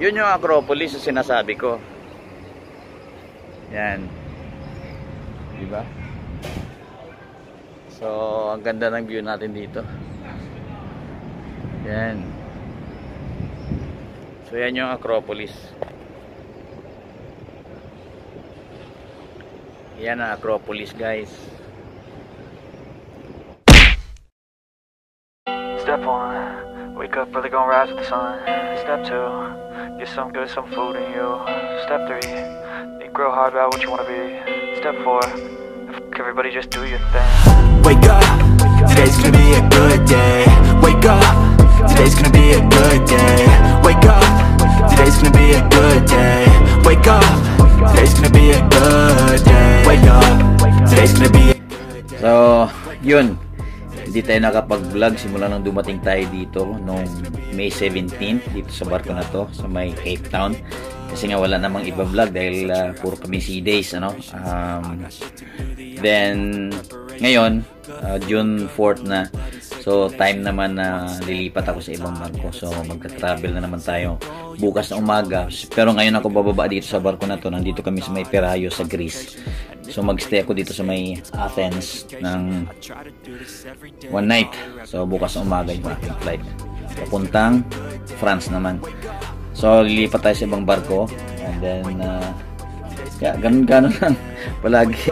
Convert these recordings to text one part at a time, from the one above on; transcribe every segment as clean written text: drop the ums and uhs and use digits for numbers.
Yun yung Acropolis na sinasabi ko. Yan. Diba? So, ang ganda ng view natin dito. Yan. So, yan yung Acropolis. Yan ang Acropolis, guys. Step 1, wake up early, gonna rise with the sun. Step 2, get some good, some food in you. Step 3, think real hard about what you wanna be. Step 4, everybody just do your thing. Wake up, today's gonna be a good day. Wake up, today's gonna be a good day. Wake up, today's gonna be a good day. Wake up, today's gonna be a good day. Wake up, today's gonna be a good day. So, yun. Hindi tayo nakapag-vlog simula nang dumating tayo dito noong May 17th dito sa barko na to sa may Cape Town. Kasi nga wala namang iba vlog dahil puro kami sea days, ano. Then ngayon June 4th na. So time naman na lilipat ako sa ibang barko. So magta-travel na naman tayo bukas na umaga. Pero ngayon ako bababa dito sa barko na to. Nandito kami sa may Piraeus sa Greece. So magstay ako dito sa may Athens ng one night. So bukas na umaga yung aking flight. Papuntang France naman. So lilipat tayo sa ibang barko. And then ganun lang palagi.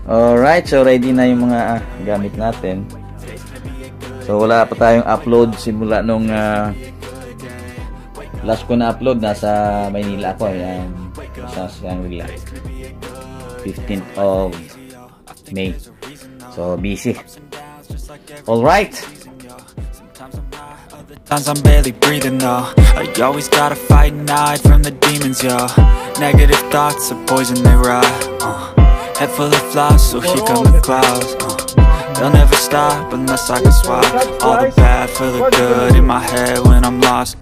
Alright, so ready na yung mga gamit natin. So wala pa tayong upload simula nung last ko na upload nasa Maynila ako. Ayan, sa Shangri-La 15th of May. So busy. Alright. Times I'm barely breathing though. I always gotta fight and hide from the demons, yo. Negative thoughts are poison, they rot. Head full of flies, so here come the clouds. They'll never stop unless I can swap all the bad for the good in my head when I'm lost.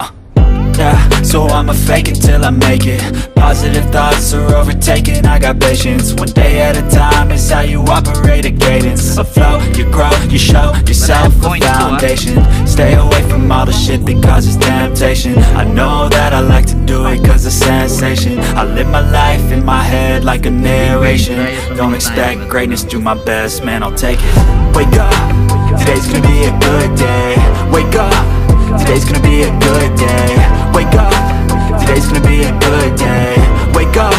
Yeah, so I'ma fake it till I make it. Positive thoughts are overtaken, I got patience. One day at a time is how you operate a cadence. A flow, you grow, you show yourself a foundation. Stay away from all the shit that causes temptation. I know that I like to do it cause it's sensation. I live my life in my head like a narration. Don't expect greatness, do my best, man, I'll take it. Wake up, today's gonna be a good day. Wake up, today's gonna be a good day. Wake up, today's gonna be a good day. Wake up,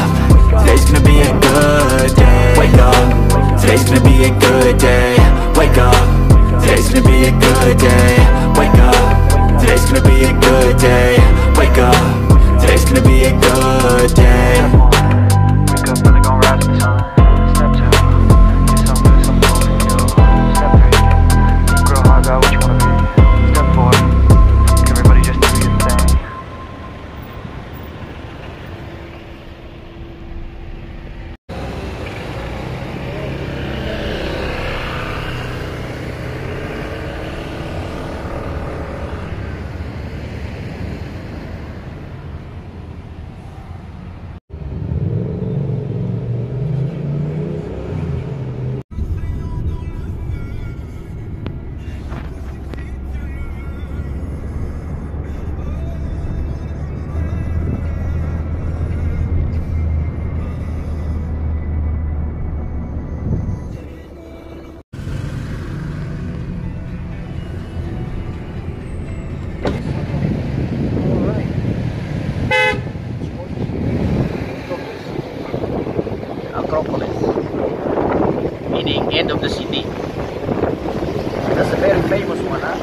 today's gonna be a good day. Wake up, today's gonna be a good day. Wake up, today's gonna be a good day. Wake up, today's gonna be a good day. Wake up, today's gonna be a good day. Wake up early, gonna rise with the sun. Step 2, get some good, some food in you. Step 3, think real hard about what you wanna be. Step 4, everybody just do your thing. Acropolis, meaning end of the city. That's a very famous one, huh?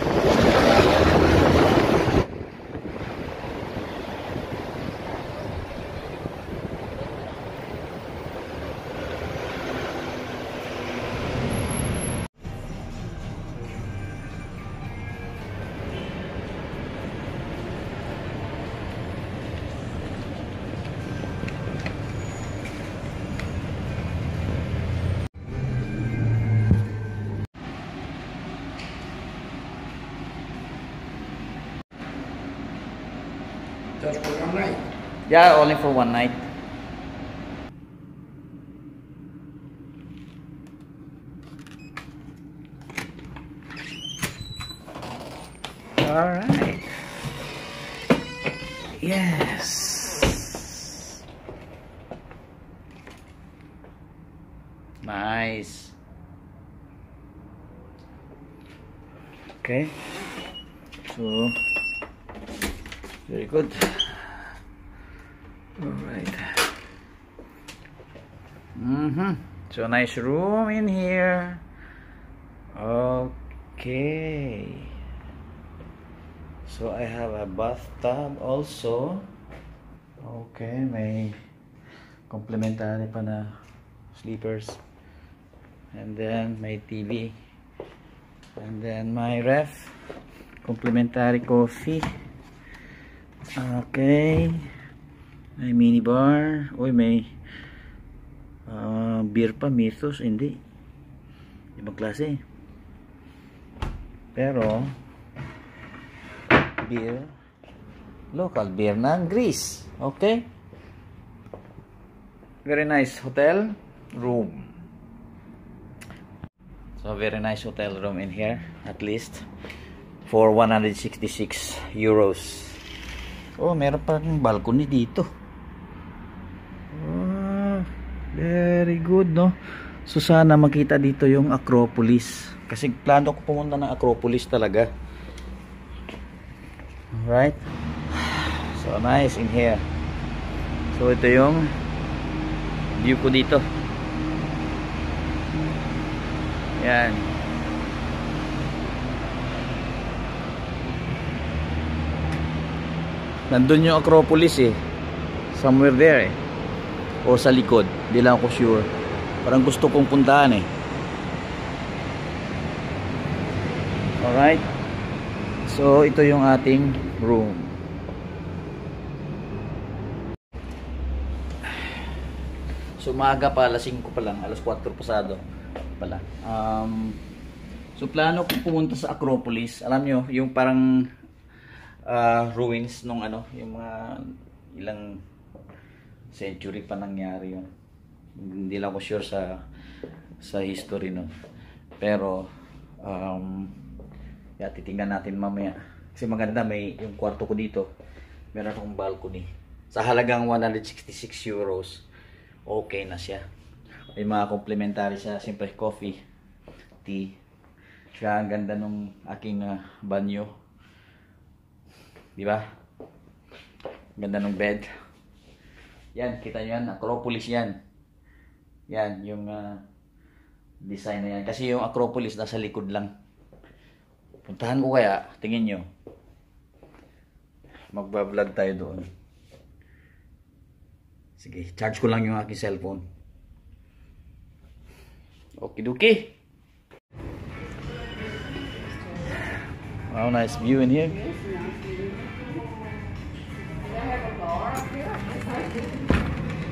Just for one night. Yeah, only for one night. All right. Yes. Nice. Okay. So, very good. Alright. So, nice room in here. Okay. So, I have a bathtub also. Okay, may complimentary pa na sleepers. And then, may TV. And then, my ref. Complimentary coffee. Okay. May minibar. Uy, may beer pa. Mythos. Hindi. Ibang klase. Pero, beer. Local beer ng Greece. Okay. Very nice hotel room. So, very nice hotel room in here. At least. For 166 euros. Oh, meron pa rin balcony dito. Oh, very good, no? So, sana makita dito yung Acropolis. Kasi plano ko pumunta ng Acropolis talaga. Alright. So, nice in here. So, ito yung view ko dito. Yan. Nandun yung Acropolis eh. Somewhere there eh. O sa likod. Di lang ako sure. Parang gusto kong puntahan eh. Alright. So, ito yung ating room. So, maaga pa. Alas 5 pa lang. Alas 4 pasado pala. So, plano kong pumunta sa Acropolis. Alam nyo, yung parang ruins nung ano, yung mga ilang century pa nangyari yun. Hindi lang ako sure sa history no. Pero titingnan natin mamaya. Kasi maganda, may yung kwarto ko dito. Meron akong balcony. Sa halagang 166 euros. Okay na siya. May mga complimentary siya, siyempre coffee, tea. Kaya ang ganda nung aking banyo. Diba? Ganda ng bed. Yan, kita nyo yan. Acropolis yan. Yan, yung design na yan. Kasi yung Acropolis nasa likod lang. Puntahan ko kaya. Tingin nyo. Magbablog tayo doon. Sige, charge ko lang yung aking cellphone. Okidoki. Wow, nice view in here.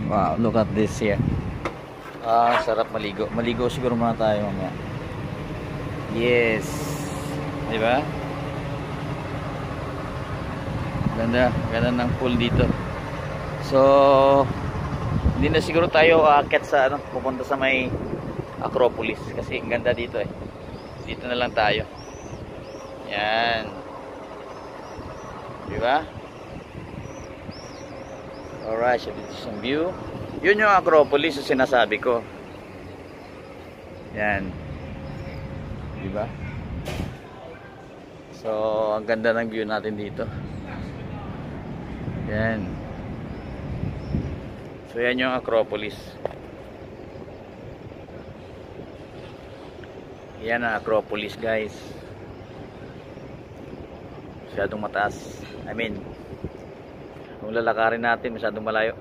Wow, look at this here. Sarap maligo. Maligo siguro muna tayo mamaya. Yes. Diba? Ganda. Ganda ng pool dito. So, hindi na siguro tayo aakyat sa ano, pupunta sa may Acropolis. Kasi ang ganda dito eh. Dito na lang tayo. Yan. Diba? Alright, so dito yung view. Yun yung Acropolis yung sinasabi ko. Yan. Diba? So, ang ganda ng view natin dito. Yan. So, yan yung Acropolis. Yan ang Acropolis, guys. Masyadong mataas. I mean, kung lalakarin natin, masyadong malayo.